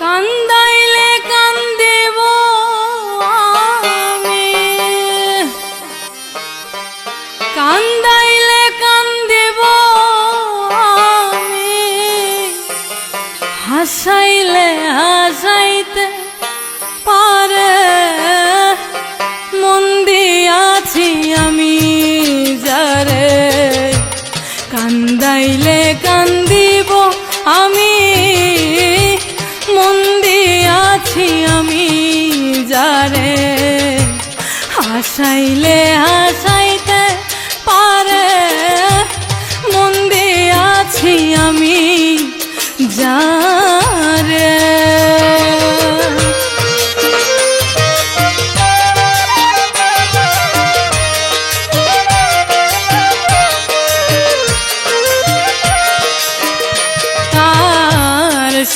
কান্দাইলে কান্দিব আমি, কান্দাইলে কান্দিব আমি, হাসাইলে হাসাইতে পারে মন দিয়াছি আমি যারে। কান্দাইলে কান্দিব আমি, মন দিয়াছি আমি যারে। হাসাইলে হাসাইতে পারে মন দিয়াছি আমি যারে।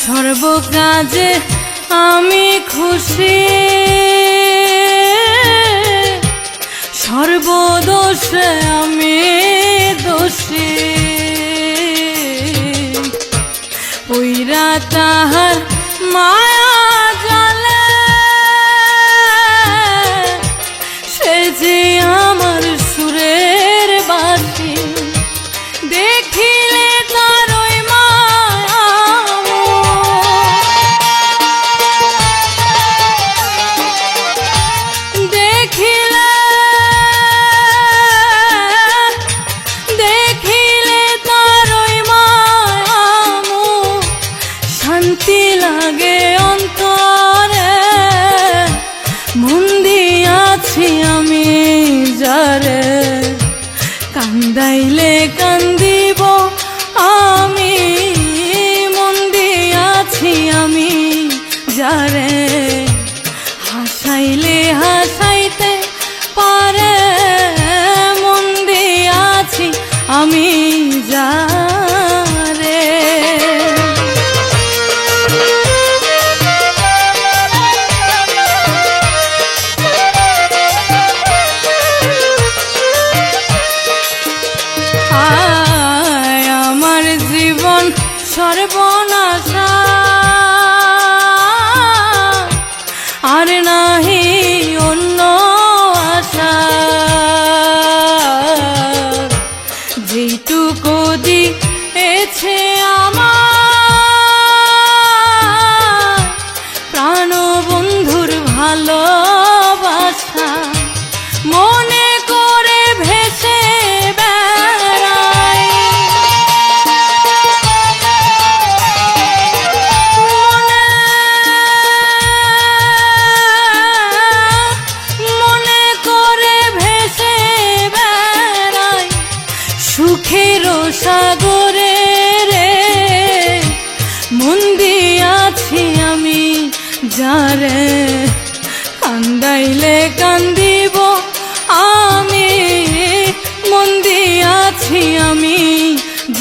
সর্বকাজে আমি খুশি, সর্বদোষে আমি দোষী। পইরা তাহার মায়া জালে সে যে আমার সুরের বাসি। দেখিলে তার ওই মায়া, দেখিলে তার ওই মায়া শান্তি লাগে অন্তরে। মন দিয়াছি আমি যারে। কান্দাইলে কান্দিব আমি, মন দিয়াছি আমি যারে। হাসাইলে হাসাইতে পারে মন দিয়াছি আমি যারে। আমার জীবন সর্বনাশা, আর নাহি অন্য আশা। যেটুকু দিয়েছে আমার প্রাণবন্ধুর ভালোবাসা, মনে করে ভেসে বেড়াই। মনে করে ভেসে বেড়াই সুখের সাগরে রে। মন দিয়াছি আমি যারে। কান্দাইলে কান্দিব আমি, মন দিয়াছি আমি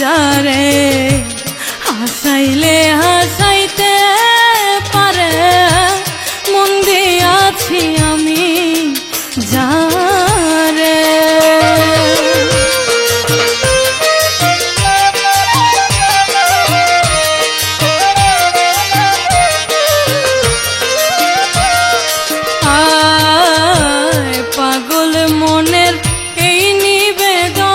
যারে। হাসাইলে হাসাইতে পারে মন দিয়াছি আমি যারে। পাগল মনের এই নিবেদন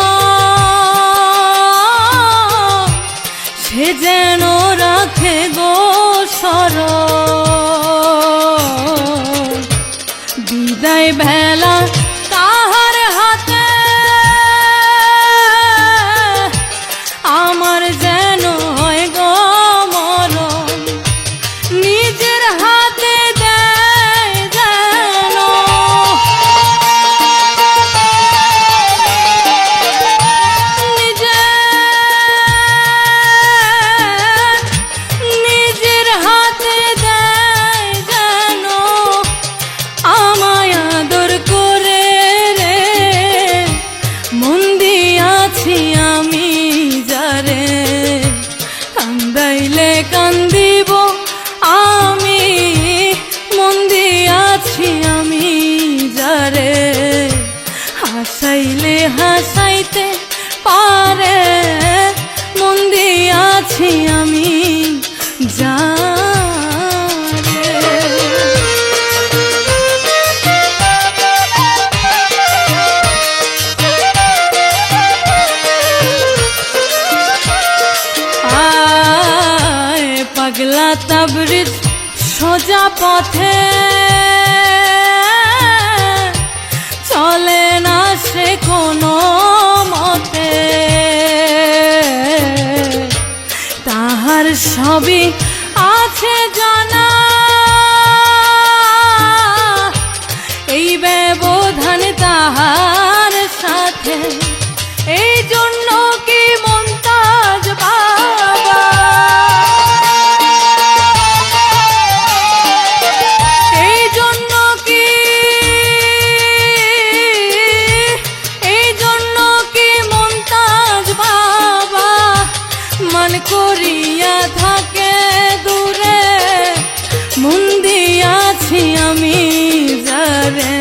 সে যেন রাখে গো স্মরণ। বিদায় বেলা তাহার হাতে আমার যেন হয় গো মরণ। নিজের হাতে দেয় যেন, নিজের হাতে দেয় যেন আমায় আদর করে রে। মন দিয়াছি আমি যারে। কান্দাইলে কান্দিব আমি, মন দিয়াছি আমি যারে। হাসাইলে হাসাইতে পারে মন দিয়াছি আমি যারে। সোজা পথে চলে না সে কোনো মতে, তাহার সবই আছে জানা, এই ব্যবধান তাহার সাথে। এই জন্য কি মুমতাজ বাবা, এই জন্য কি মুমতাজ বাবা মন করিয়া থাকে দূরে, মন দিয়াছি আমি যারে,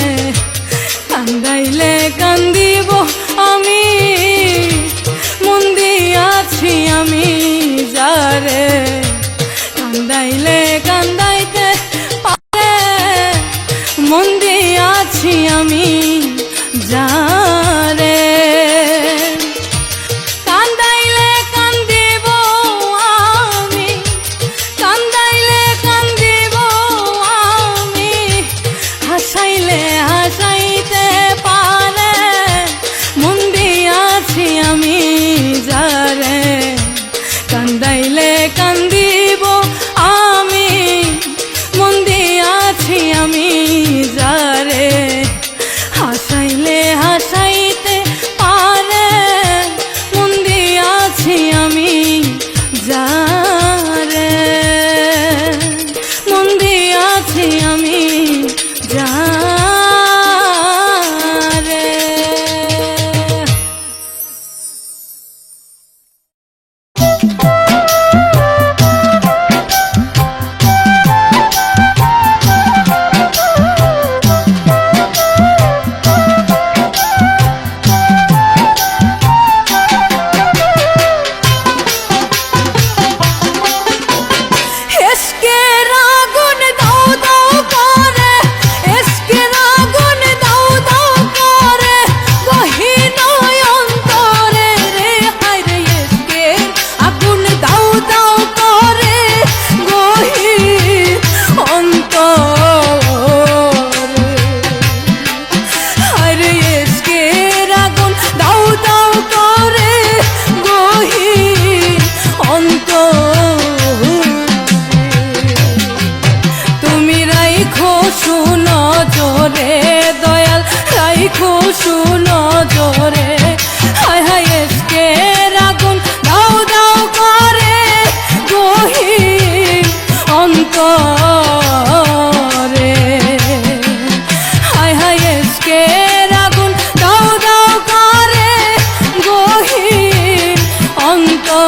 কান্দাইলে কান্দিব আমি, মন দিয়াছি আমি যারে, কান্দাইলে কান্দাইতে পারে, মন দিয়াছি আমি যারে। কান্দাইলে কান্দিব আমি, কান্দাইলে কান্দিব আমি, হাসাইলে হাসাইতে পারে, মন দিয়াছি আমি যারে, কান্দাইলে কান্দিব আমি, মন দিয়াছি আমি যারে, হাসাইলে হাসাইতে পারে, মন দিয়াছি আমি যারে, মন দিয়াছি আমি যারে। এসকের আগুন দাও দাও করে, এসকের আগুন দাও দাও করে, গহীন অন্তরে রে, হায় রে এসকের আগুন দাও দাও করে, গহীন অন্তরে, হায় রে এসকের আগুন দাও দাও করে, গহীন অন্তরে। তুমি রাইখো সুনজরে দয়াল, রাইখো সুনজরে, হায় হায় এসকের আগুন দাও দাও করে, গহীন অন্তরে, হায় হায় এসকের আগুন দাও দাও করে, গহীন অন্তরে।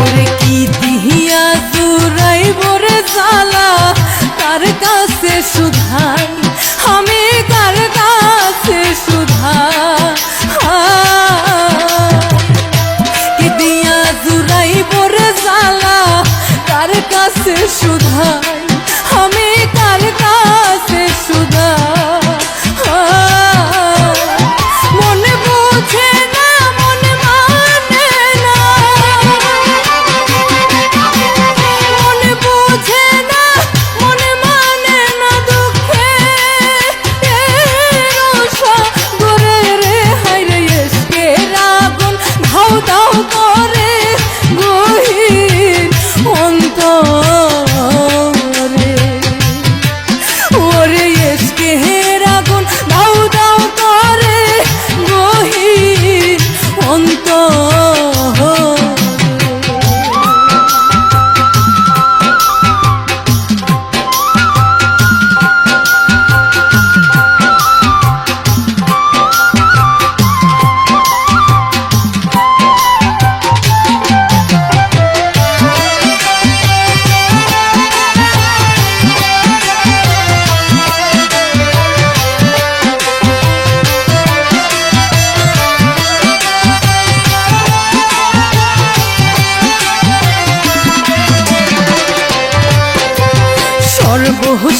ওরে কি দিহিয়া জুড়াইব রে জ্বালা, কার কাছে সুধাই আমি, কার কাছে সুধাই, কি দিয়া জুড়াইব রে জ্বালা, কার কাছে সুধাই আমি, কার কাছে সুধাই, মনে বুঝে না মনে মানে না, মনে বুঝে না মনে মানে না, দুঃখে সাগরে রে, হায় রে এসকের আগুন দাও দাও করে, গহীন অন্তরে।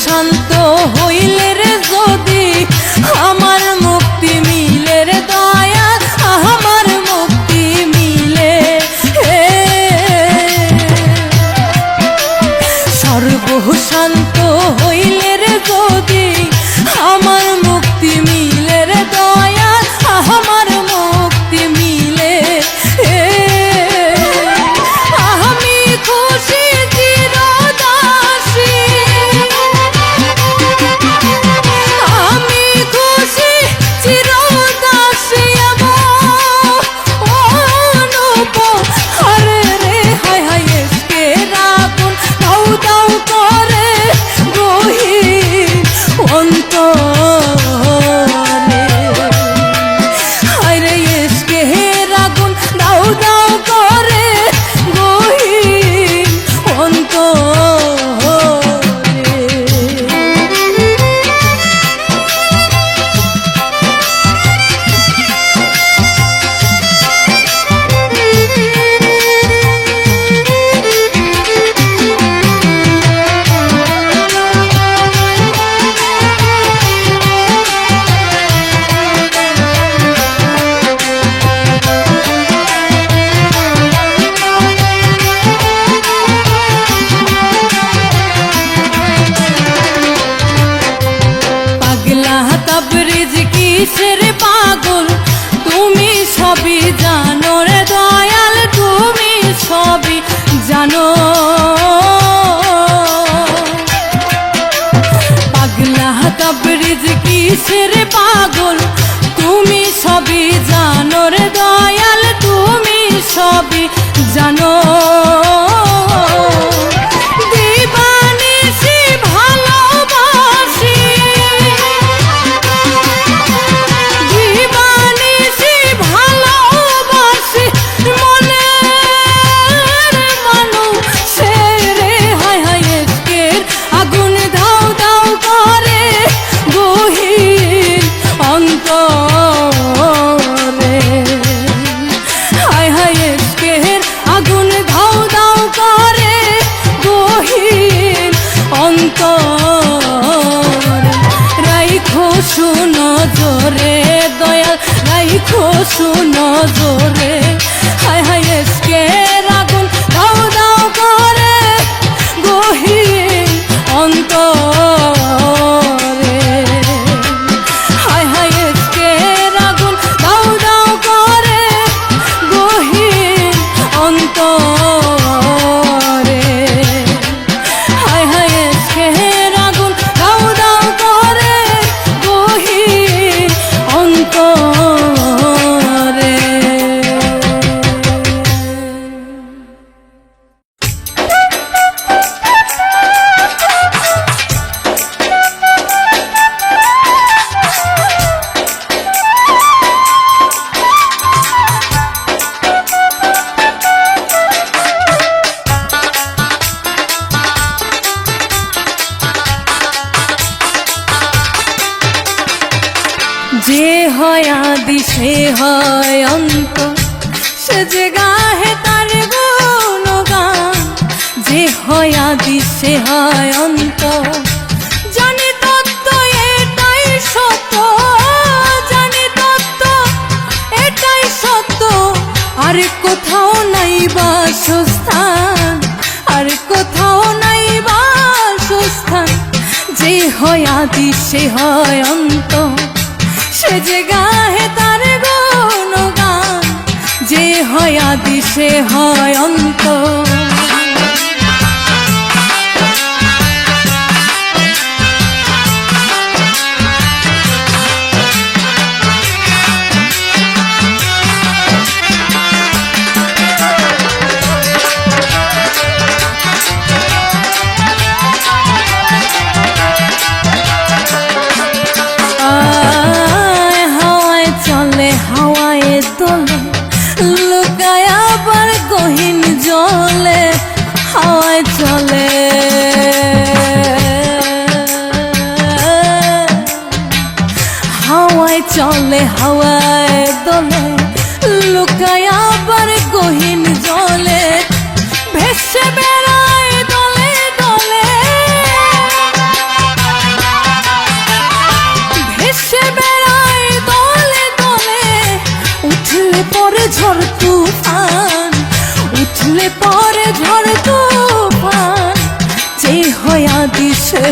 শান্ত হইলে রে যদি আমার মুক্তি মিলে রে দয়া আমার মুক্তি মিলে সর্বশান্ত হইলে রে যদি আমার মুক্তি মিলে রে দয়া আমার মুক্তি মিলে আমি খুশি চিরদাসী আমি খুশি চিরদাসী অনুপ হরে রে হায় হায় এসকে রাগুন দাও দাও করে গহীন অন্তরে হায় রে এসকে রাগুন দাও দাও করে গহীন অন্তরে পাগলা তাবরিজ কিসের পাগল তুমি সবই জানো রে দয়াল তুমি সবই জানো পাগলা তাবরিজ কিসের পাগল তুমি সবই জানো রে দয়াল তুমি সবই জানো দিবানিশি ভালোবাসি দিবানিশি ভালোবাসি মনের মানুষের রে হায় হায় এসকের আগুন দাও দাও করে গহীন অন্তরে হায় হায় এসকের আগুন দাও দাও করে গহীন অন্তরে রাইখো শুনো জোরে দয়াল রাইখো শুনো জোরে হায় হায় এসকের আগুন দাও দাও করে গহীন অন্তরে হায় হায় এসকের আগুন দাও দাও করে গহীন অন্তরে হায় হায় এসকের আগুন দাও দাও করে গহীন অন্তরে যে হয় আদি সে হয় অন্ত সে যে গাহে তার গুণগান যে হয় আদি সে হয় অন্ত জানি তত্ত্ব এটাই সত্য জানি তত্ত্ব এটাই সত্য আর কোথাও নাই বাসস্থান আর কোথাও নাই বাসস্থান যে হয় আদি সে হয় অন্ত সে যে গাহে তার গুণগান যে হয় আদি সে হয় অন্ত হাওয়ায় দোলে লুকায় আবার গহীন জলে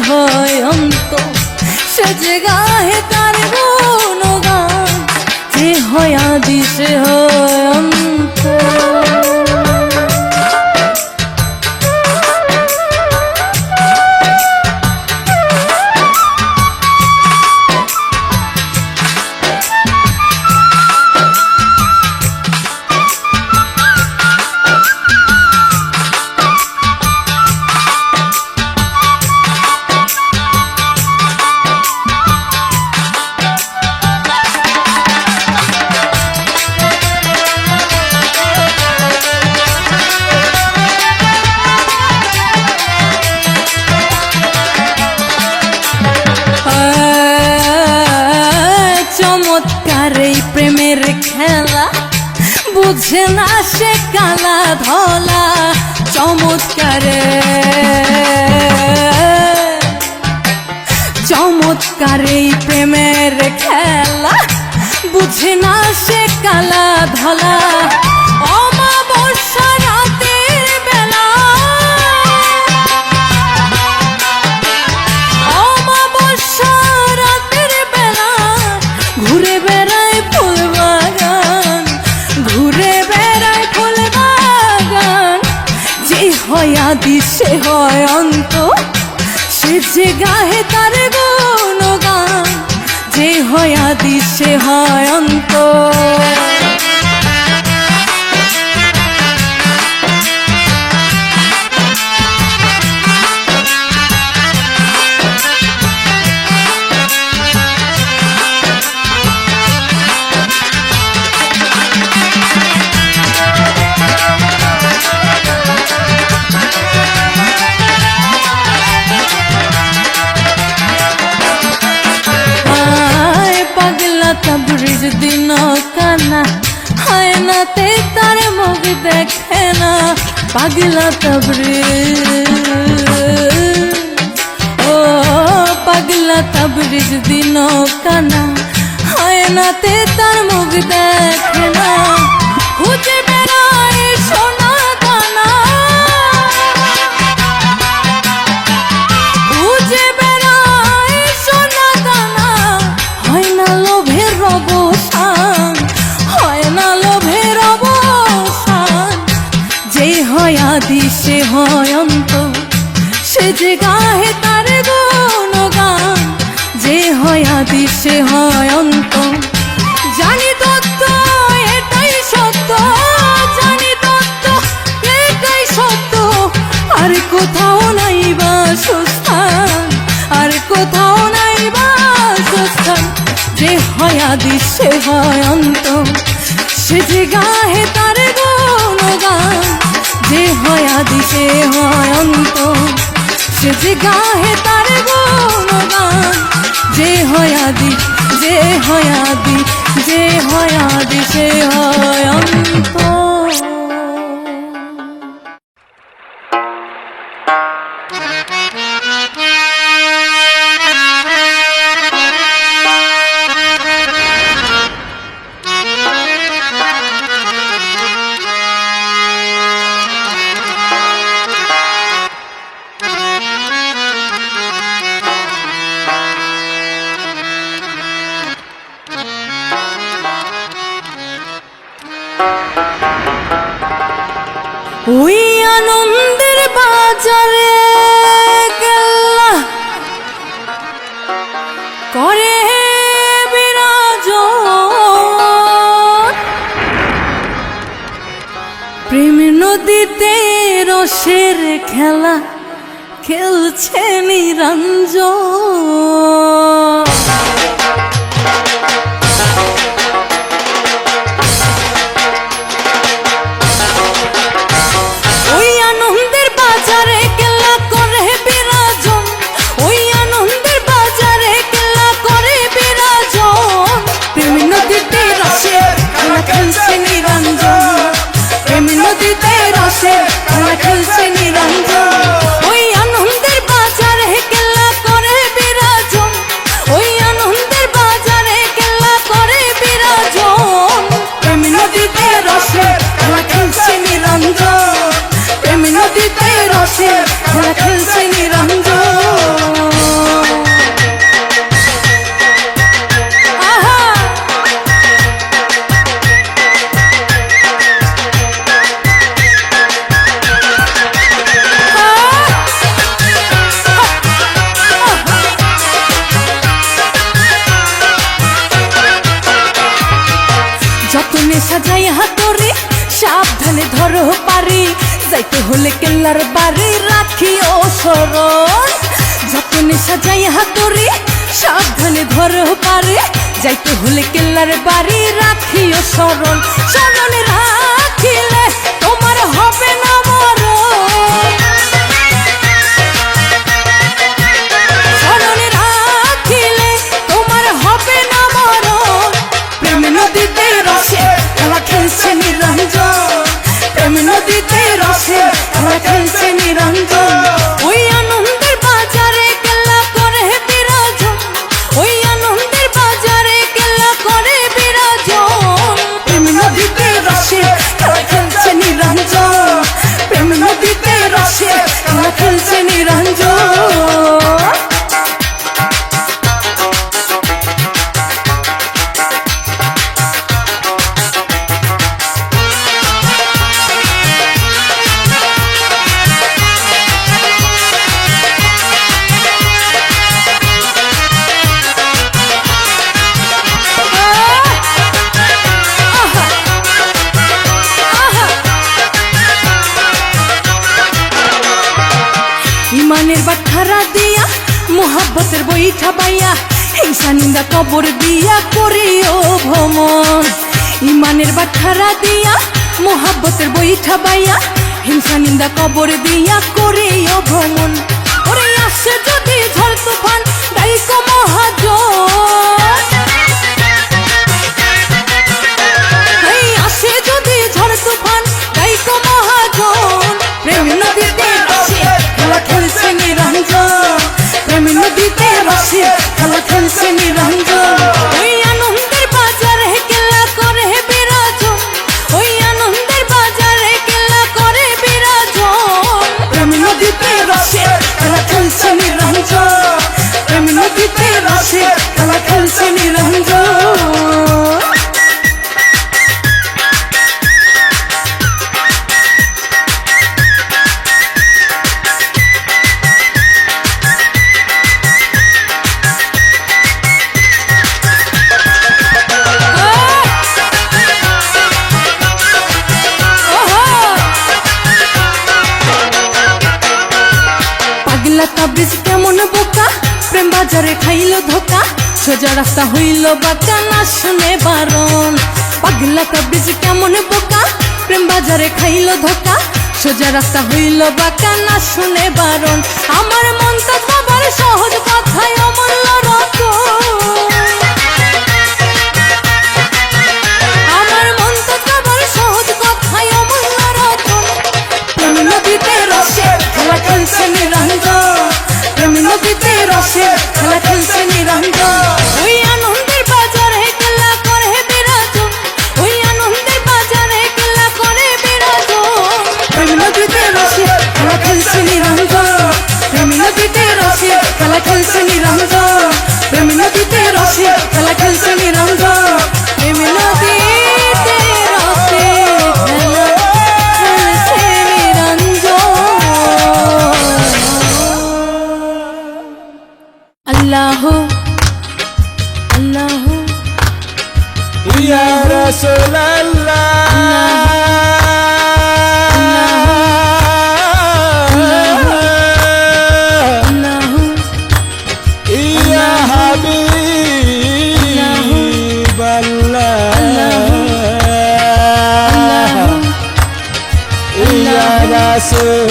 হয় অন্ত, সে যে গাহে তার গুণগান, যে হয় আদি সে হয় অন্ত। চমৎকার এই প্রেমের খেলা, বুঝে না সে কালা ধলা। চমৎকার চমৎকার এই প্রেমের খেলা, বুঝে না সে কালা ধলা। অমাবস্যা রাতের বেলা, অমাবস্যা রাতের বেলা ঘুরে বেড়ায় ফুল বাগান, ঘুরে বেড়ায় ফুল বাগান। যে হয় আদি সে হয় অন্ত, সে যে গাহে তার গুণগান, যে হয় আদি সে হয় অন্ত। তবরিজ দিন কানা, হয় না তে তার মুখ দেখে না। পাগলা তবরিজ, ও পাগলা তবরিজ দিন কানা, হয় না তে তার মুখ দেখে না। খুঁজে বেড়ায় সোনা দানা, খুঁজে বেড়ায় সোনা দানা। হয় না লোভের অবসান, হয় না লোভের অবসান। যে হয় আদি সে হয় অন্ত, সে যে গাহে তার গুণগান, যে হয় আদি সে হয় অন্ত। জানি তত্ত্ব এটাই সত্য, জানি তত্ত্ব এটাই সত্য। আর কোথাও নাই বাসস্থান, আর কোথাও নাই বাসস্থান। যে হয় আদি সে হয় অন্ত, সে যে গাহে তার গুণগান, যে হয় আদি সে হয় অন্ত। সে যে গাহে তার গুণগান, যে হয় আদি, যে হয় আদি, যে হয় আদি সে হয় অন্ত। ওই আনন্দের বাজারে গেলা করে বিরাজ, প্রেম নদীতে রসের খেলা খেলছে নিরঞ্জন। খেলা খেলছে নিরঞ্জন। যাইতে হলে কেল্লার বাড়ি রাখিও স্মরণ, যতনে সাজাই হাতুড়ি সাবধানে ধরো পারে, যাইতে হলে কেল্লার বাড়ি রাখিও স্মরণ, স্মরণে রাখিলে তোমার হবে না মরণ, স্মরণে রাখিলে তোমার হবে না মরণ। প্রেম নদীতে রসে খেলা খেলছে নিরঞ্জন, প্রেম নদীতে রসে খেলা খেলছে নিরঞ্জন, ওই আনন্দের বাজারে কেল্লা করে বিরাজন, ওই আনন্দের বাজারে কেল্লা করে বিরাজন। প্রেম নদীতে রসে খেলা খেলছে নিরঞ্জন, প্রেম নদীতে রসে খেলা খেলছে নিরঞ্জন। ইমানের বাঠারা দিয়া মোহাব্বতের বইঠা বাইয়া হিংসা নিন্দা কবর দিয়া করিও ভ্রমণ, ইমানের বাঠারা দিয়া মোহাব্বতের বইঠা বাইয়া হিংসা নিন্দা কবর দিয়া করিও ভ্রমণ। ওরে আসে যদি ঝড় তুফান দায়িক মহাজন, আসে যদি ঝড় তুফান দায়িক মহাজন। প্রেম নদীতে রসে খেলা খেলছে নিরঞ্জন, প্রেম নদীতে রসে খেলা খেলছে নিরঞ্জন, ওই আনন্দের বাজারে কেল্লা করে বিরাজন, ওই আনন্দের বাজারে কেল্লা করে বিরাজন। প্রেম নদীতে রসে খেলা খেলছে নিরঞ্জন, প্রেম নদীতে রসে খেলা খেলছে নিরঞ্জন। তাবিজ কেমন বোকা প্রেম বাজারে খাইল ধোকা, সোজা রাস্তা হইল বাঁকা না শুনে বারণ। পাগলা তাবিজ কেমন বোকা প্রেম বাজারে খাইল ধোকা, সোজা রাস্তা হইল বাঁকা না শুনে বারণ। আমার মন তো সবার সহজ কথায় অমূল্য রতন, আমার মন তো সবার সহজ কথায় অমূল্য রতন। প্রেম নদীতে রসে খেলা খেলছে নিরঞ্জন, প্রেম নদীতে রসে খেলা খেলছে নিরঞ্জন, ওই আনন্দের বাজারে কেল্লা করে বিরাজন, ওই আনন্দের বাজারে কেল্লা করে বিরাজন। প্রেম নদীতে রসে খেলা খেলছে নিরঞ্জন, প্রেম নদীতে রসে খেলা খেলছে নিরঞ্জন, প্রেম নদীতে রসে খেলা খেলছে নিরঞ্জন, প্রেম নদীতে রসে খেলা খেলছে নিরঞ্জন। আল্লাহ আল্লাহ ইয়া রাসূলুল্লাহ, ইয়া হাবিবাল্লাহ, ইয়া রাসূলুল্লাহ,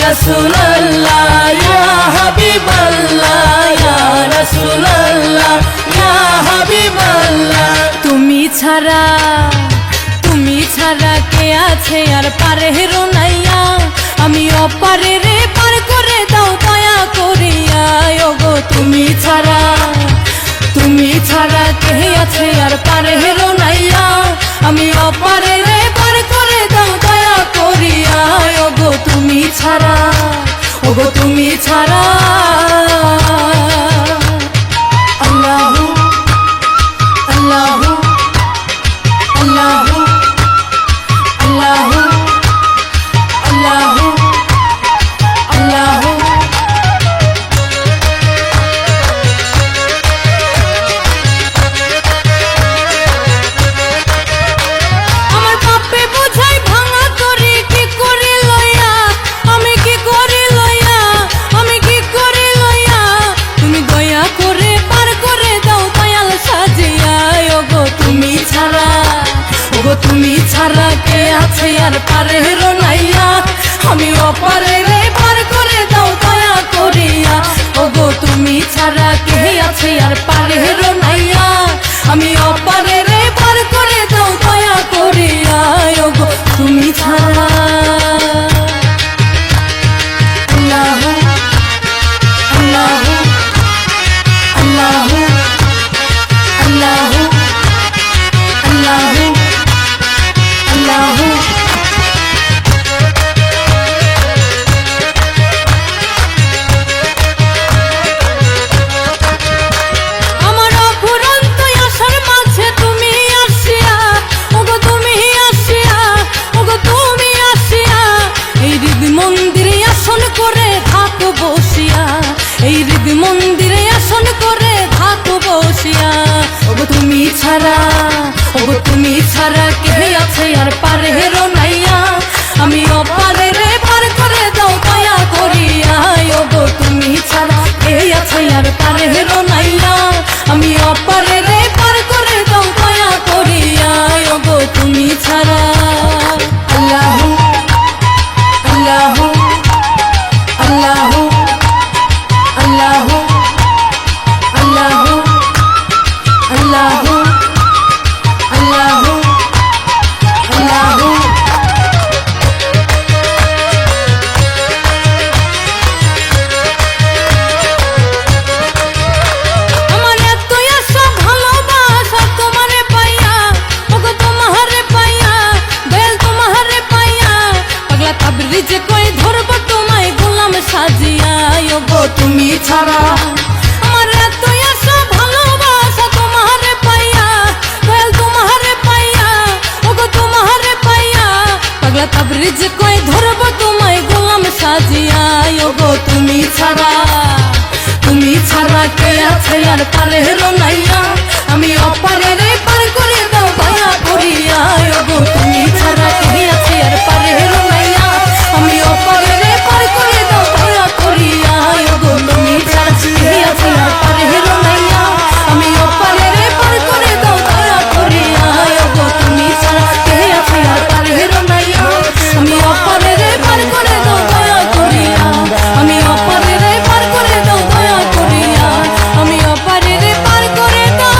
রাসূলুল্লাহ ইয়া হাবিবাল্লাহ, ইয়া রাসূলুল্লাহ ইয়া হাবিবাল্লাহ। তুমি ছাড়া কে আছে আর পারে রোনাইয়া, আমি অপারে রে পার করে দাও দয়া করিয়া। ওগো তুমি ছাড়া কে আছে আর পারে রোনাইয়া, আমি অপারে রে পার করে দাও দয়া করিয়া। ওগো তুমি ছাড়া আল্লাহু আল্লাহু আল্লাহু আল্লাহু আল্লাহু ছাড়া, ওগো তুমি ছাড়া কে আছে আর পারে রোনাইয়া, আমি অপারে রে পার করে দাও দয়া করিয়া, ওগো তুমি ছাড়া কে আছে আর পারে রোনাইয়া, আমি অপারে রে পার করে দাও দয়া করিয়া, ওগো তুমি ছাড়া। আল্লাহ আল্লাহ আল্লাহ আল্লাহ আল্লাহ আল্লাহ আল্লাহ আল্লাহ। আমার এতই আশা ভালোবাসা তোমারে পাইয়া, ওগো তোমারে পাইয়া, দয়াল তোমারে পাইয়া, পাগলা তাবরিজ কই ধরব তোমায় গোলাম সাজিয়া, ওগো তুমি ছাড়া। আমার এতই আশা ভালোবাসা তোমারে পাইয়া, দয়াল তোমারে পাইয়া, ওগো তোমারে পাইয়া, পাগলা তাবরিজ কই ধরব তোমায় গোলাম সাজিয়া, ওগো তুমি ছাড়া, তুমি ছাড়া কে আছে আর পারে রোনাইয়া, আমি অপারে রে পার করে দাও দয়া করিয়া, ওগো তুমি ছাড়া কে আছে আর পারে রোনাইয়া, আমি অপারে রে পার করে দাও দয়া করিয়া, ওগো তুমি ছাড়া কে আছে আর পারে রোনাইয়া, আমি অপারে রে পার করে দাও দয়া করিয়া, ওগো তুমি ছাড়া কে আছে আর পারে রোনাইয়া, আমি অপারে রে পার করে দাও দয়া করিয়া, আমি অপারে রে পার করে দাও দয়া করিয়া, আমি অপারে রে পার করে দাও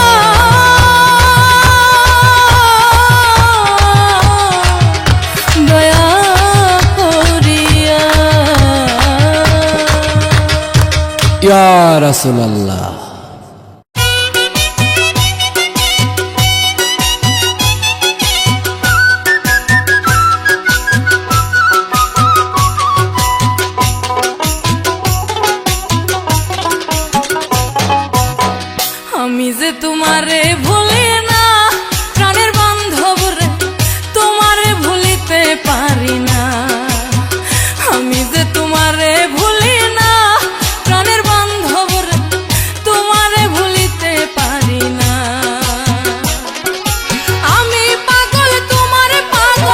দয়া করিয়া। ইয়া রাসূলুল্লাহ। আমি যে তোমারে ভুলি না প্রাণের বান্ধব রে, তোমারে ভুলিতে পারি না, আমি যে তোমারে ভুলি না প্রাণের বান্ধব রে, তোমারে ভুলিতে পারি না, আমি পাগল তোমার পাগল,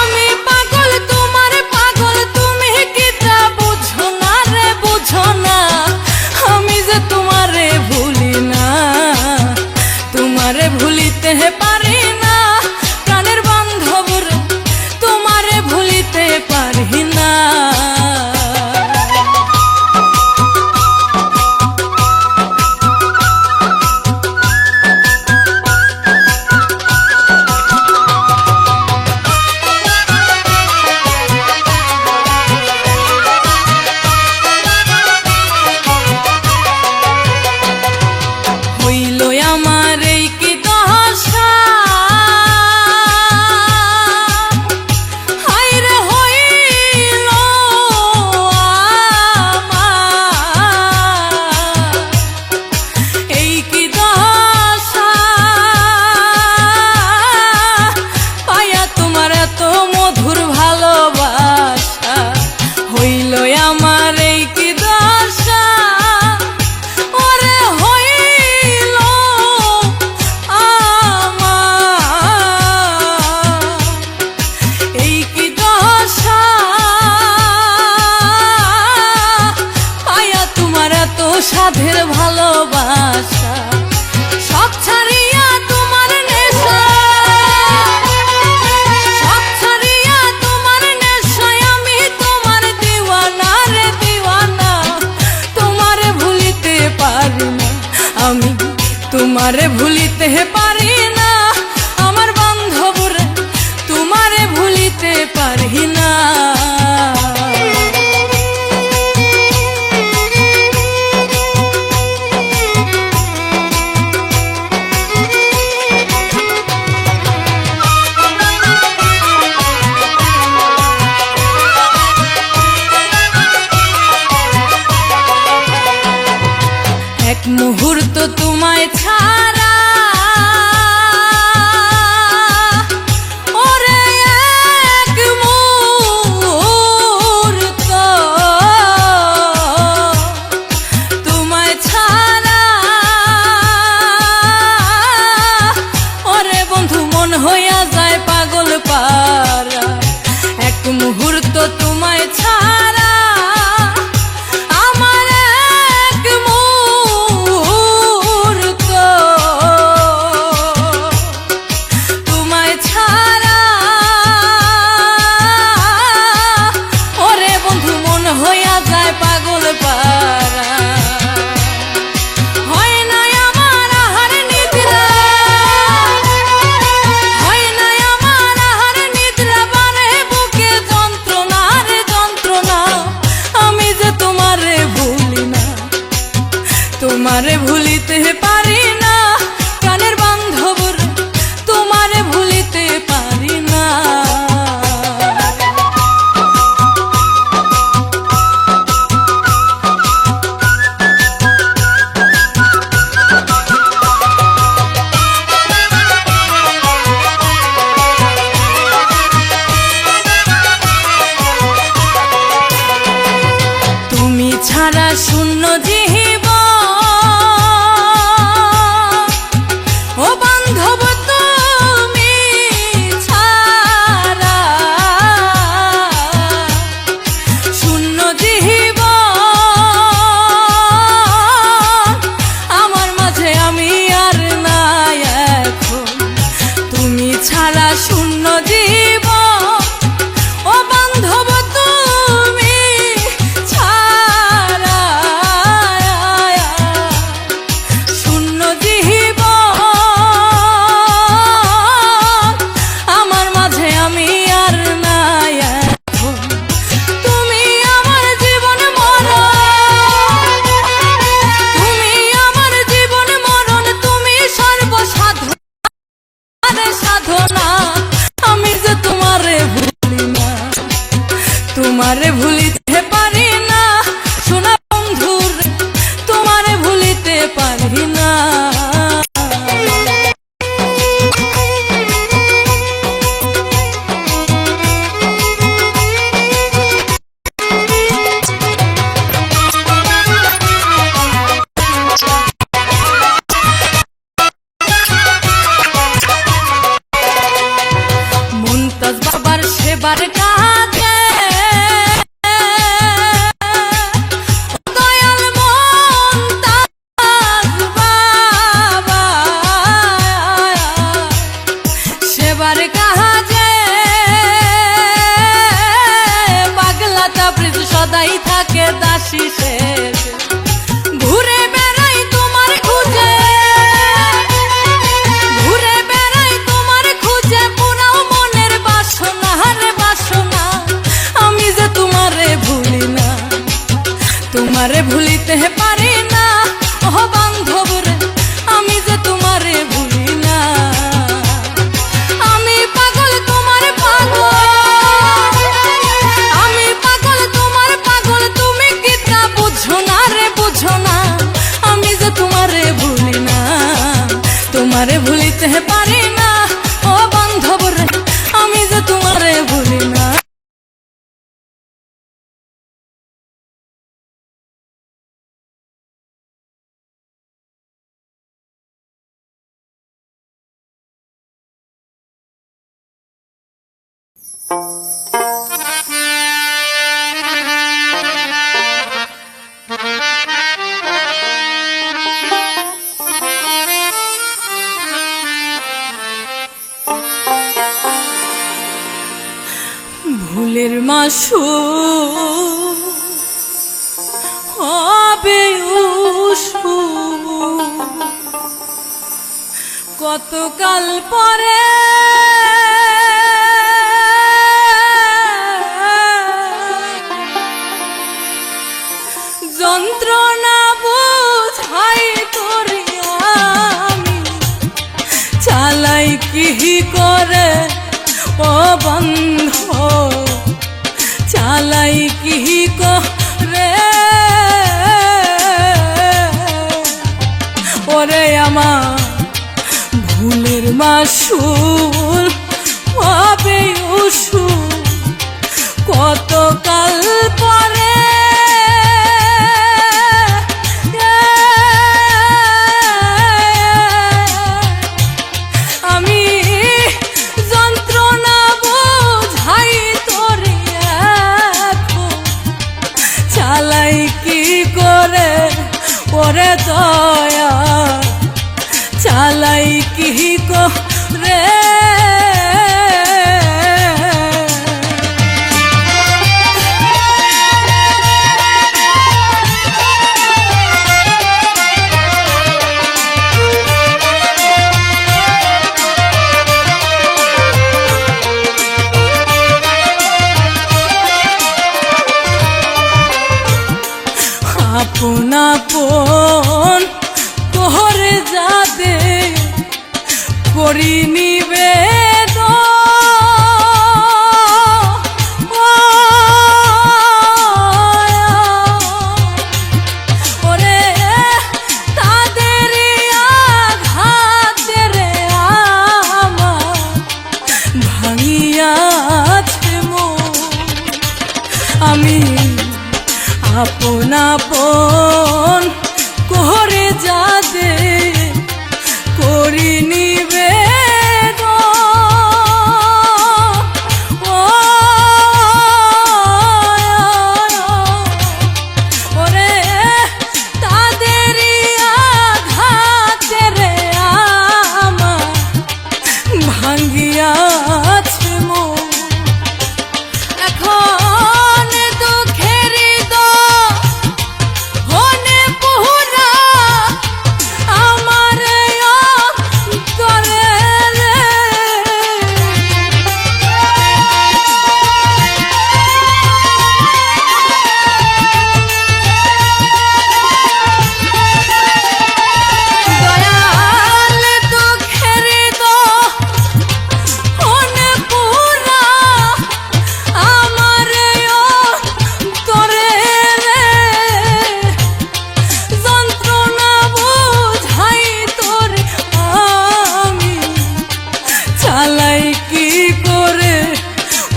আমি পাগল তোমার পাগল, তুমি কি তা বুঝো না রে বুঝো না, আমি যে তোমারে ভুলি না, তোমারে ভুলিতে পারি না প্রাণের বান্ধব রে, তোমারে ভুলিতে পারি না। হইল আমার এই কি দশা, হায়রে হইল আমার এই কি দশা, পায়া তোমার এত মধুর ভালোবাসা, হইল আমার এই কি দশা, ওরে হইল আমার এই কি দশা, পায়া তোমার এত সাধের ভালোবাসা, সব ছাড়িয়া তোমার নেশা, সব ছাড়িয়া তোমার নেশায় আমি তোমার দিওয়ানা রে দিওয়ানা, তোমারে ভুলিতে পারি না, আমি তোমারে ভুলিতে পারি না, আমার বান্ধব রে তোমারে ভুলিতে পারি না। এক মুহূর্ত তোমায় ছাড়া, ওরে এক মুহূর্ত তোমায় ছাড়া, তোমায় ছাড়া আমার এক মুহূর্ত, তোমায় ছাড়া ওরে বন্ধু মন হইয়া যায় পাগল পারা। হয় না আমার আহার নিদ্রা, হয় না আমার আহার নিদ্রা, বারে বুকে যন্ত্রণা রে যন্ত্রণা। আমি যে তোমারে ভুলি না, তোমারে ভুলিতে পারি না, প্রাণের বান্ধব রে তোমারে ভুলিতে পারি না। তুমি ছাড়া শূন্য জীবন, ও বান্ধব তুমি ছাড়া শূন্য জীবন আমার মাঝে আমি আর নাই এখন। তুমি ছাড়া শূন্য জীবন, ও বান্ধব তুমি ছাড়া শূন্য জীবন আমার মাঝে আমি আর নাই এখন। তুমি আমার জীবন মরণ, তুমি আমার জীবন মরণ, তুমি সর্বসাধন সাধনা। আমি যে তোমারে ভুলি না, তোমারে ভুলিতে পারি না, সোনা বন্ধুর তোমারে ভুলিতে পারি না। মুনতাজ বাবার সেবার কাজে দয়াল মুনতাজ বাবা সেবার কাজে পাগলা তাবরিজ সদাই থাকে দাসী শেষ। ঘুরে বেড়াই তোমার খুঁজে, ঘুরে বেড়াই তোমার খুঁজে, পুরাও মনের বাসনা রে বাসনা। আমি যে তোমারে ভুলি না, তোমারে ভুলিতে পারি না, ও বান্ধব রে আমি যে তোমারে ভুলি না। আমি পাগল তোমার পাগল, আমি পাগল তোমার পাগল, তুমি কি তা বুঝো না রে বুঝো না। আমি যে তোমারে ভুলি না, তোমারে ভুলিতে পারি না, ও বান্ধব রে আমি যে তোমারে ভুলি না। ভুলের মাসু হবে উসু, কতকাল পরে যন্ত্রণা বুঝাই তোরে আমি, চালাই কি করে ও বন্ধ, চালাই কি করে ওরে আমার ভুলের মাসুল হবে উসু, কতকাল পরে আমি যন্ত্রণা বোঝাই তোরে আপন আপন করে যাদে করি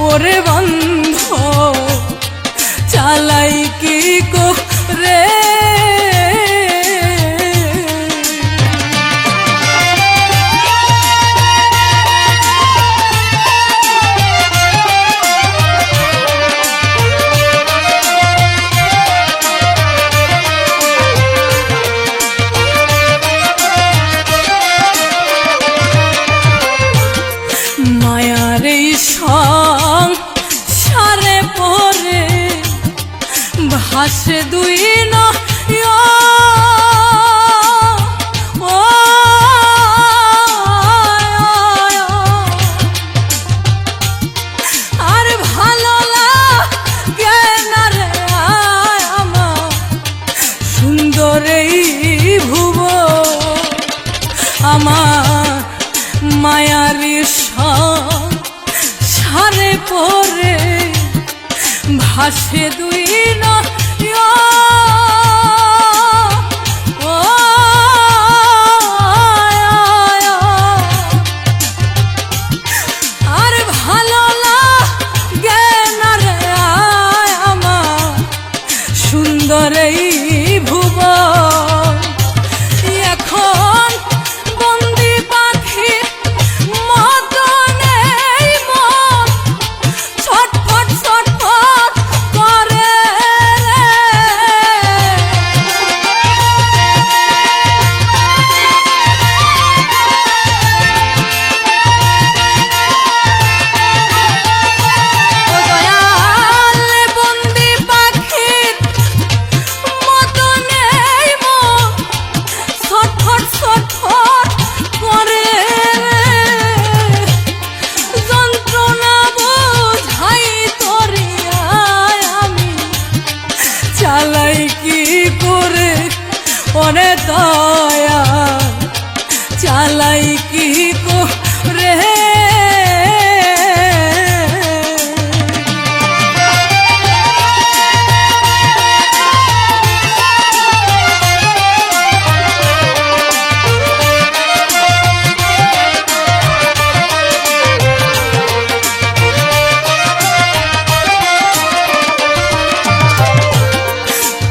ওরে বন্ধ চালাই কি করে মায়ার এই সংসারে পড়ে ভাসে দুই নয়ন আর ভালো লাগে না রে আমার সুন্দর এই ভুবন আমার মায়ার সংসারে পড়ে ভাসে দুই নয়ন আর ভালো লাগে না রে আমার সুন্দর এই ভুবন এখন বন্দি পাখি মতন এই মন ছটফট ছটফট করে ও দয়াল বন্দি পাখির মতন এই মন ছটফট ছটফট করে যন্ত্রণা বোঝাই তোরিয়ায় আমি চালাই কি করে ওরে দয়া চালাই কি করে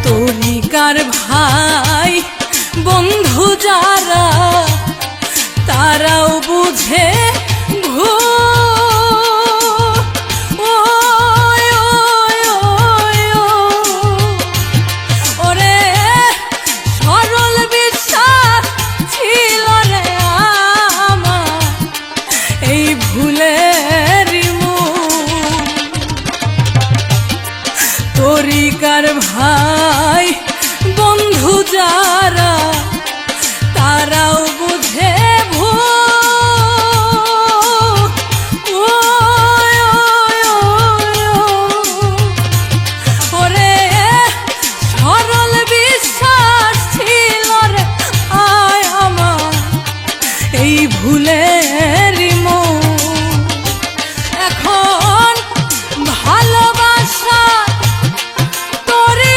তরিকার ভাই বন্ধু যারা তারাও বুঝে ওরে সরল বিশ্বাস ছিল রে আমার এই ভুলের তরিকার ভাই বন্ধু যারা তারাও বুঝে ওরে সরল বিশ্বাস ছিল রে আয় আমার এই ভুলের এখন ভালোবাসা তোরি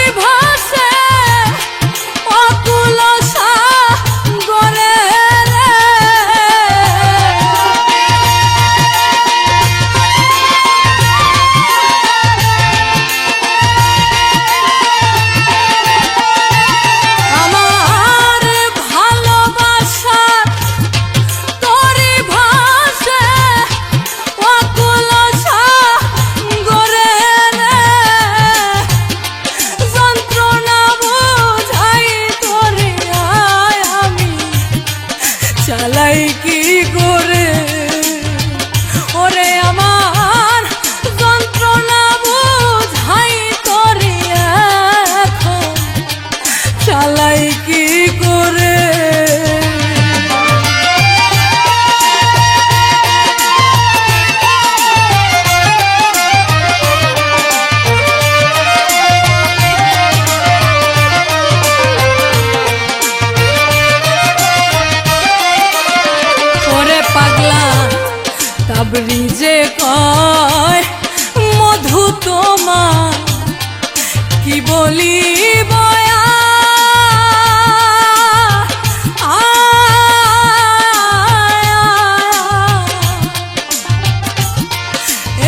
বলিব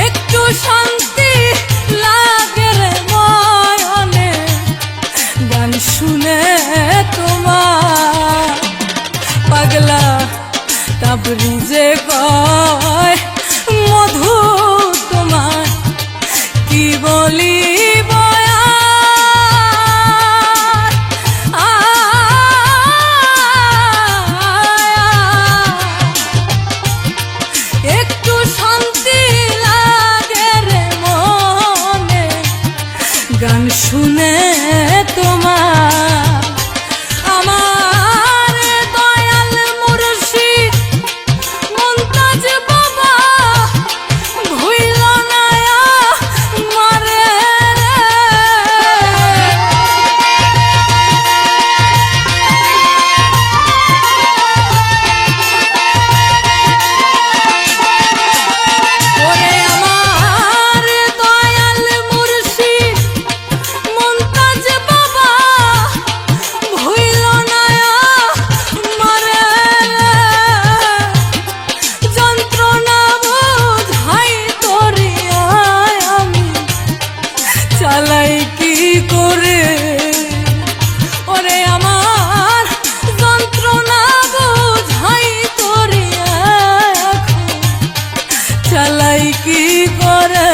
একটু শান্তি লাগে রে ময়নে গান শুনে তোমার পাগলা তাবরিজে কয় মধু তোমার কি বলিব একটু শান্তি লাগে রে মনে গান শুনে তোমার আমার দয়াল মুর্শিদ মুমতাজ বাবা ভুইল না আমারে ওরে আমার দয়াল মুর্শিদ মুমতাজ বাবা ভুইল না আমারে যন্ত্রণা বোঝাই তোরে আমি চালাই কি করে ওরে আমার যন্ত্রণা বোঝাই তোরে চালাই কি করে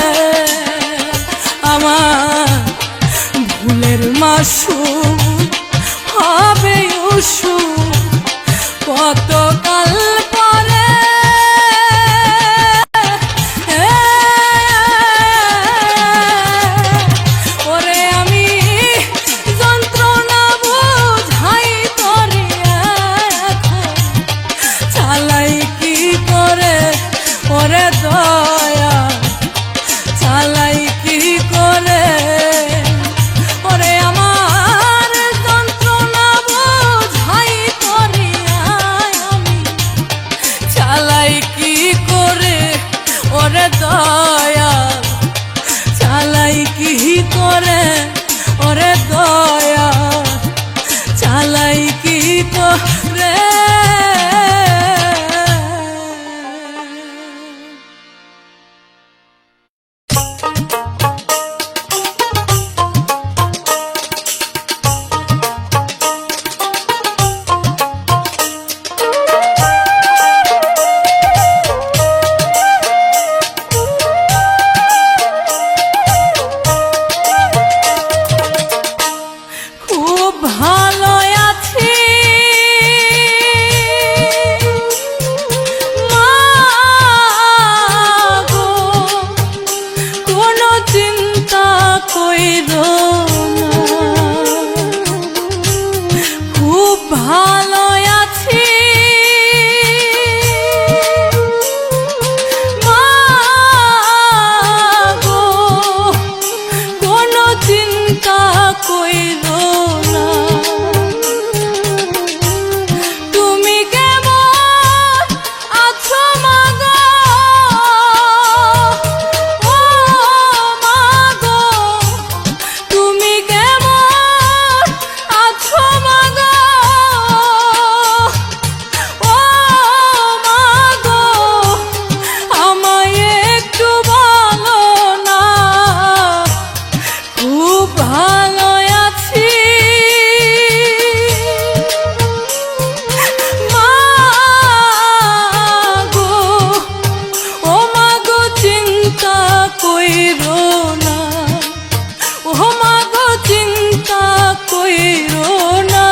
আমার ভুলের মাসু হবে উসু কতকাল পরে ওরে আমি যন্ত্রণা বোঝাই তোরে চালাই কি করে ওরে দয়া চালাই কি করে ওরে আমার যন্ত্রণা বোঝাই তোরে আমি চালাই কি করে ওরে দয়া চালাই কি করে ওরে দয়া চালাই কি করে খুব ভালো আছি মা গো কোনো চিন্তা কইরো না খুব ভালো আছি মা গো কোনো চিন্তা কইরো না তুমি কেমন আছো মা গো ও মা গো তুমি কেমন আছো মা গো ও মা গো আমায় একটু বলো না খুব ভালো আছি মা গো ও মা গো চিন্তা কইরো না ও মা গো চিন্তা কইরো না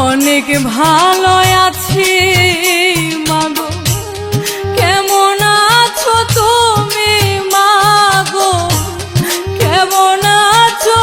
অনেক ভালো আছি মাগো কেমন আছো তুমি মাগো কেমন আছো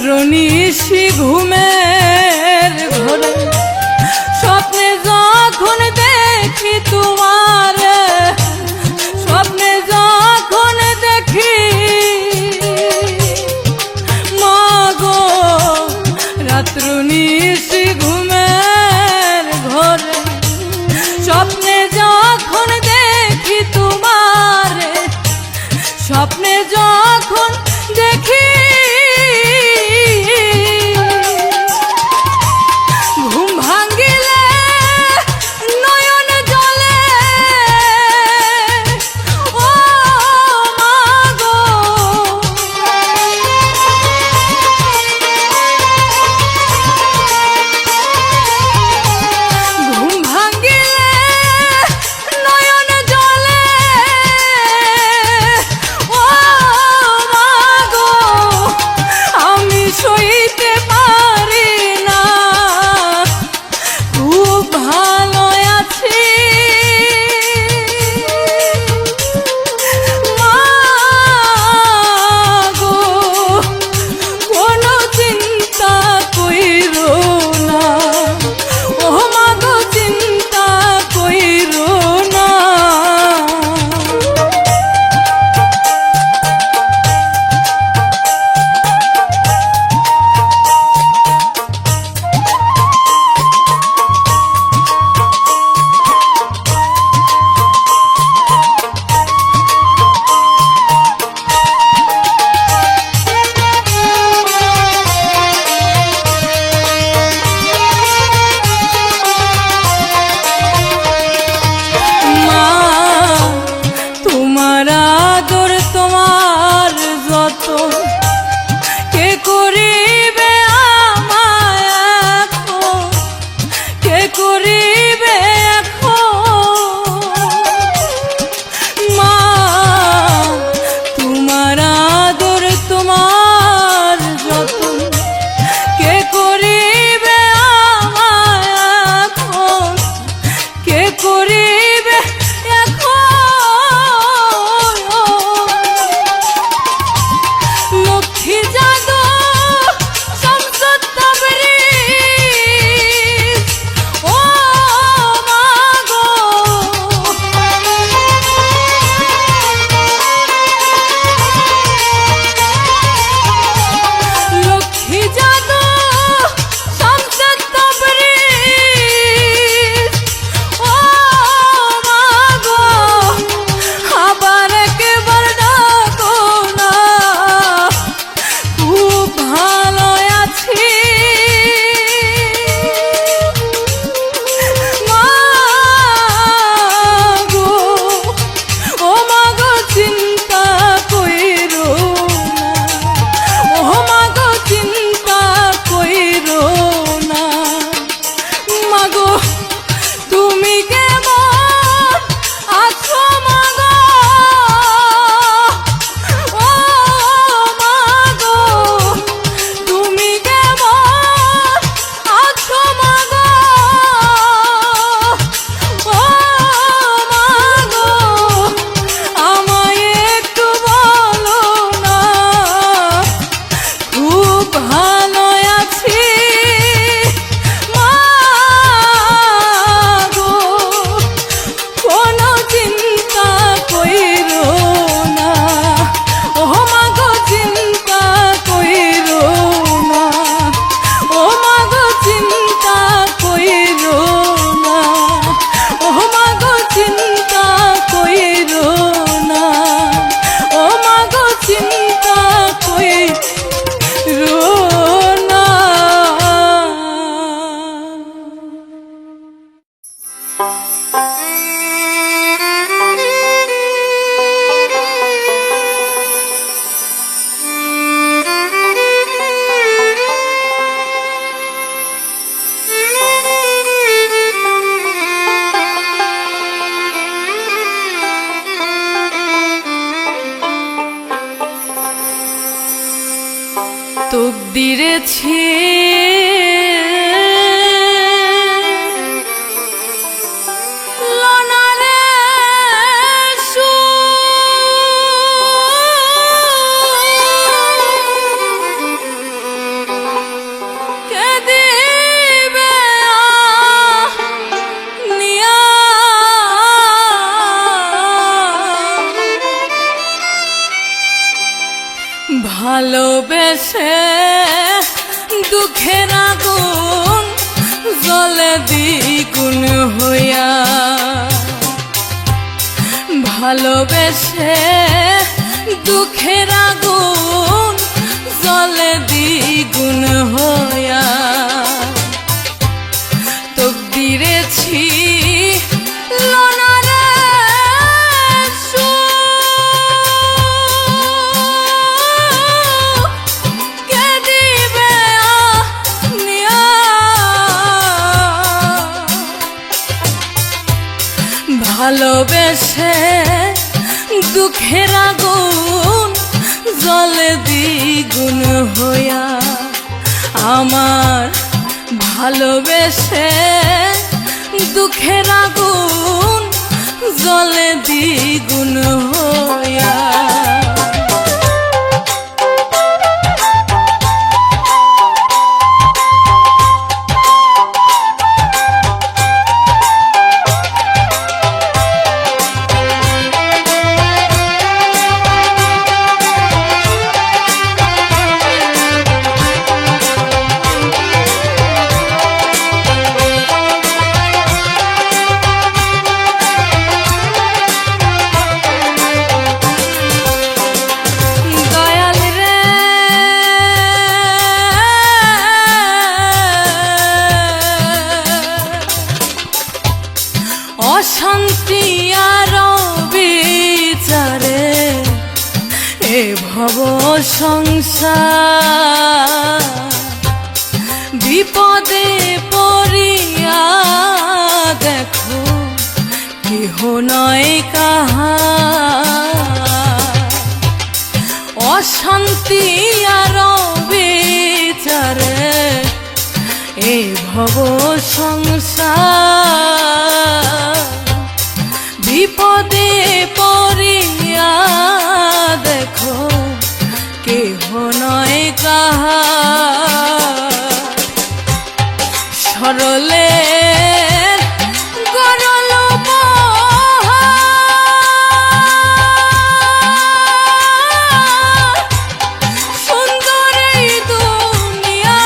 রাত্র নিশি ঘুমের ঘরে স্বপ্নে যখন দেখি তোমার, স্বপ্নে যখন দেখি মাগো, রাত্র নিশি ঘুমের ঘরে স্বপ্নে যখন দেখি তোমার, স্বপ্নে যখন দেখি ঘুম ভাঙ্গিলে নয়ন জলে, ও মাগো ভালোবেসে দুঃখের আগুন জ্বলে দ্বিগুণ হইয়া, ভালোবেসে দুঃখের আগুন জ্বলে দ্বিগুণ হইয়া, তকদিরে ছিল না রে সুখ, কে দিবে আনিয়া। ভালোবেসে দুঃখের আগুন জ্বলে দ্বিগুণ হইয়া, আমার ভালোবেসে দুঃখের আগুন জ্বলে দ্বিগুণ হইয়া। অশান্তি আর বিচারে এ ভব সংসার, বিপদে পড়িয়া দেখো কেহ নয় কাহার। অশান্তি আর বিচারে এ ভব সংসার, বিপদে পড়িয়া দেখো কেহ নয় কাহার। সরলে গরল সুন্দর এই দুনিয়া,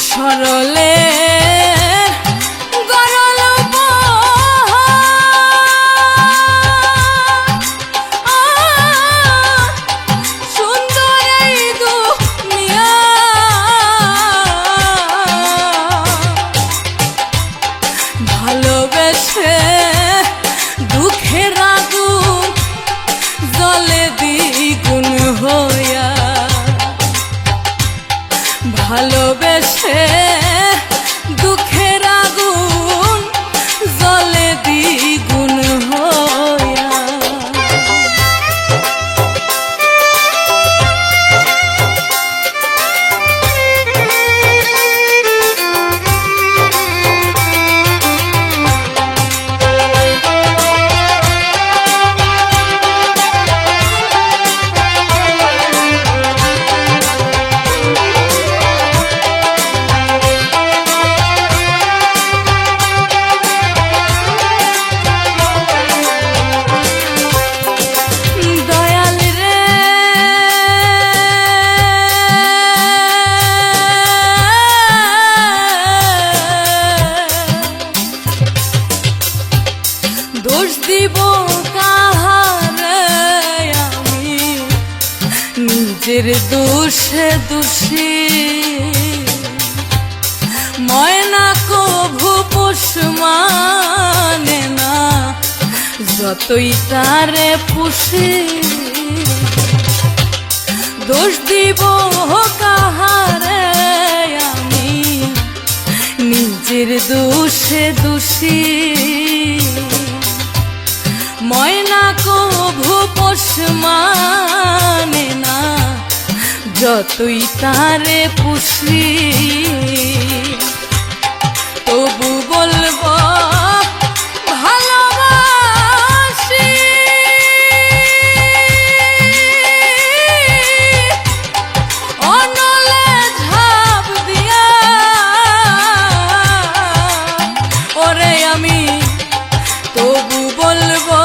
সরলে ভালোবেসে দুঃখের আগুন জ্বলে দ্বিগুণ হইয়া, ভালোবেসে দুঃখের আগুন জ্বলে দ্বিগুণ হইয়া। দোষ দিব কাহারে আমি, নিজের দোষে দোষী। ময়না কভু পোষ মানে না, যতই তারে পুষি। দোষ দিব কাহারে আমি, নিজের দোষে দোষী। ময়না কভু পোষ মানে না, যতই তারে পুষি। তবু বলবো ভালোবাসি, অনলে ঝাঁপ দিয়া ওরে আমি তবু বলবো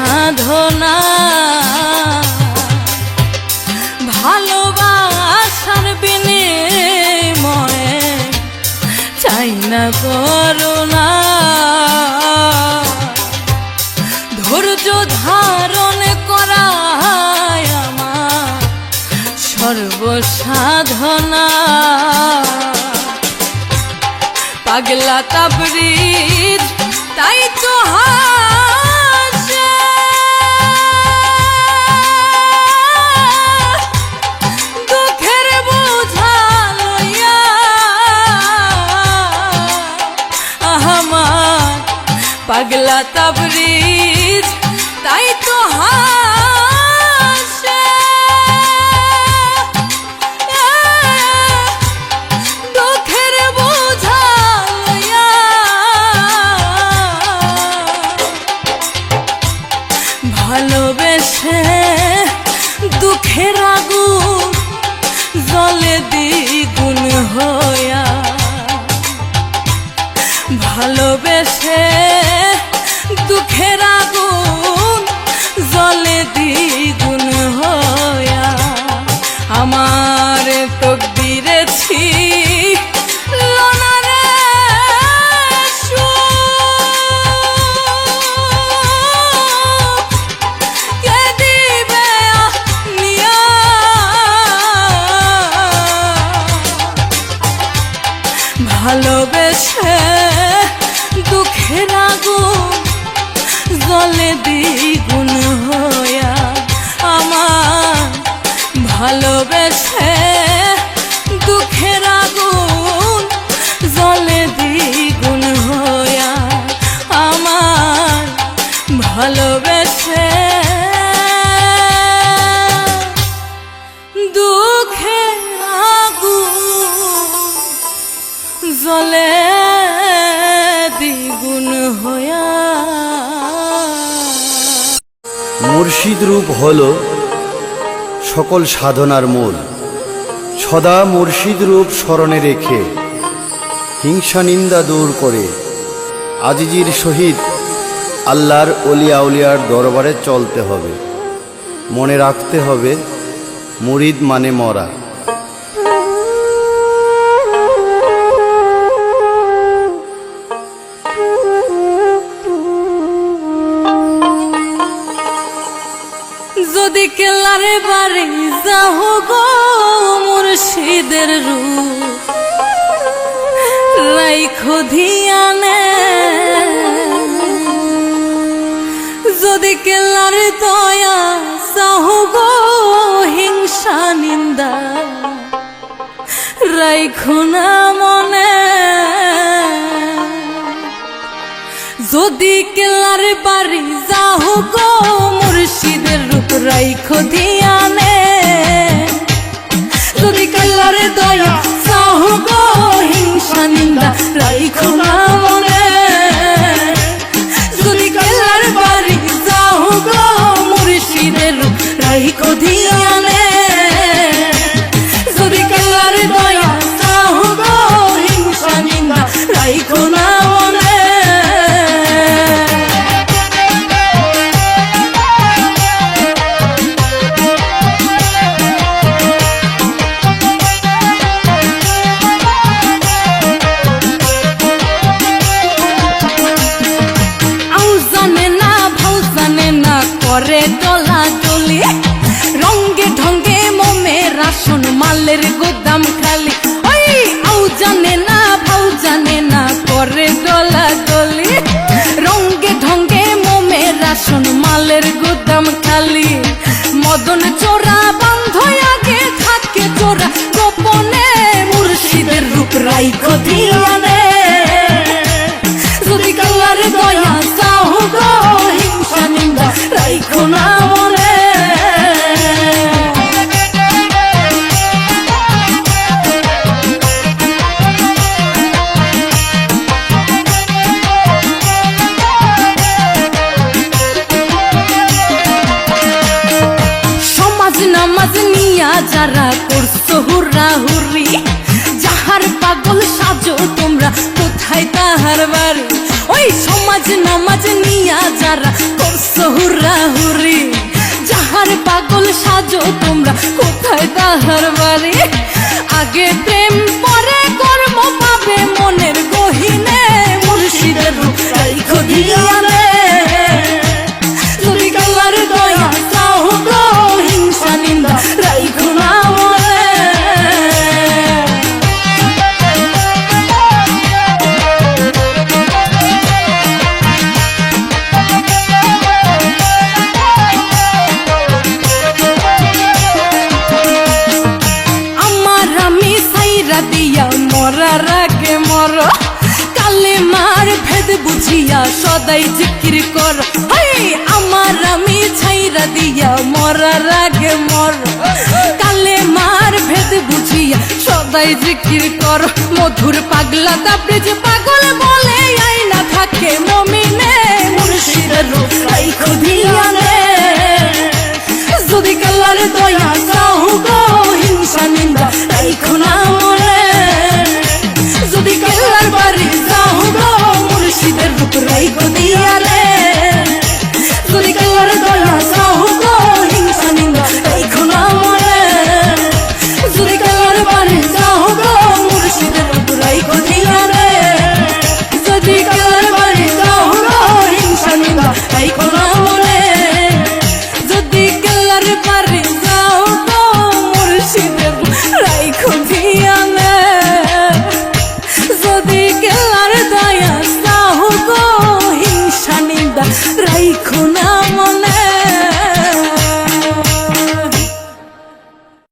সাধনা ভালোবাসার বিনিময়ে চাই না করুণা ধৈর্য ধারণ করায় আমার সর্বসাধনা পাগলা তাবরিজ তাই তো হাসে দুঃখের বোঝা লইয়া আমার পাগলা তাবরিজ তাই তো হাসে দুঃখের বোঝা লইয়া ভালোবেসে দুঃখের আগুন জলে দ্বিগুণ হইয়া ভালোবেসে দুঃখের আগুন জলে দ্বিগুণ হইয়া আমার তকদিরে ছিল না রে সুখ, কে দিবে নিয়া ভালোবেসে দুঃখের আগুন জলে দ্বিগুণ হইয়া আমার ভালোবেসে দুঃখের আগুন জলে দ্বিগুণ হইয়া আমার ভালোবেসে দুঃখের আগুন জলে দ্বিগুণ হইয়া মুর্শিদ রূপ হল সকল সাধনার মূল সদা মুর্শিদ রূপ স্মরণে রেখে হিংসা নিন্দা দূর করে আজিজির সহিত আল্লাহর অলিয়া উলিয়ার দরবারে চলতে হবে। মনে রাখতে হবে মুরিদ মানে মরা। যদি কেলারে বাড়ি যাও গো মুর্শিদের রূপ রাইখো ধিয়ানে যদি কেলার দয়া চাও গো হিংসা নিন্দা রাইখো না মনে যদি কেলার বাড়ি যাও গো মুর্শিদের রূপ রাইখো ধিয়ানে যদি কেলার দয়া চাও গো হিংসা নিন্দা রাইখো না মনে যদি কেলার বাড়ি যাও গো মুর্শিদের রূপ রাইখো ধিয়ানে যদি কেলার দয়া চাও গো হিংসা নিন্দা রাইখো না মনে করে ডলা ডলি রঙ্গে ঢঙ্গে মোমে রাশন মালের গোদাম খালি ওই আউ জানে না ভাউ জানে না করে ডলা ডলি রঙ্গে ঢঙ্গে মোমে রাশন মালের গোদাম খালি মদন চোরা বন্ধ আগে থাকে চোরা গোপনে মুর্শিদের রূপ রাইখো ধিয়ানে যদি কাল্লার দয়া চাও গো হিংসা নিন্দা রাইখো না মনে সমাজ নামাজ নিয়া যারা করছো হুররা হুররি যাহার পাগল সাজো তোমরা কোথায় তাহার বাড়ি ওই সমাজ নামাজ নিয়া যারা করছো হুরা হুরি, যাহার পাগল সাজো তোমরা কোথায় তাহার বাড়ি। আগে প্রেম পরে কর্ম পাবে মনের গহিনে, মুর্শিদের রূপ রাইখো ধিয়ানে। যদি কালার দয়া চাও গো, হিংসা নিন্দা রাইখো না মনে। দিয়া মরার আগে মর, কালে মার ভেদ বুঝিয়া সদাই জিকির কর। আমার আমি ছাইরা দিয়া মরার আগে মর, কালে মার ভেদ বুঝিয়া সদাই জিকির কর। মধুর পাগলা তাবরেজ পাগল বলে আইনা থাকে মমিনে, মুর্শিদের রূপ রাইখো ধিয়ানে। যদি কালার দয়া চাও গো, হিংসা নিন্দা রাইখো না মনে। যদি কালার বাড়ি যাও গো, মুর্শিদের রূপ রাইখো দিয়া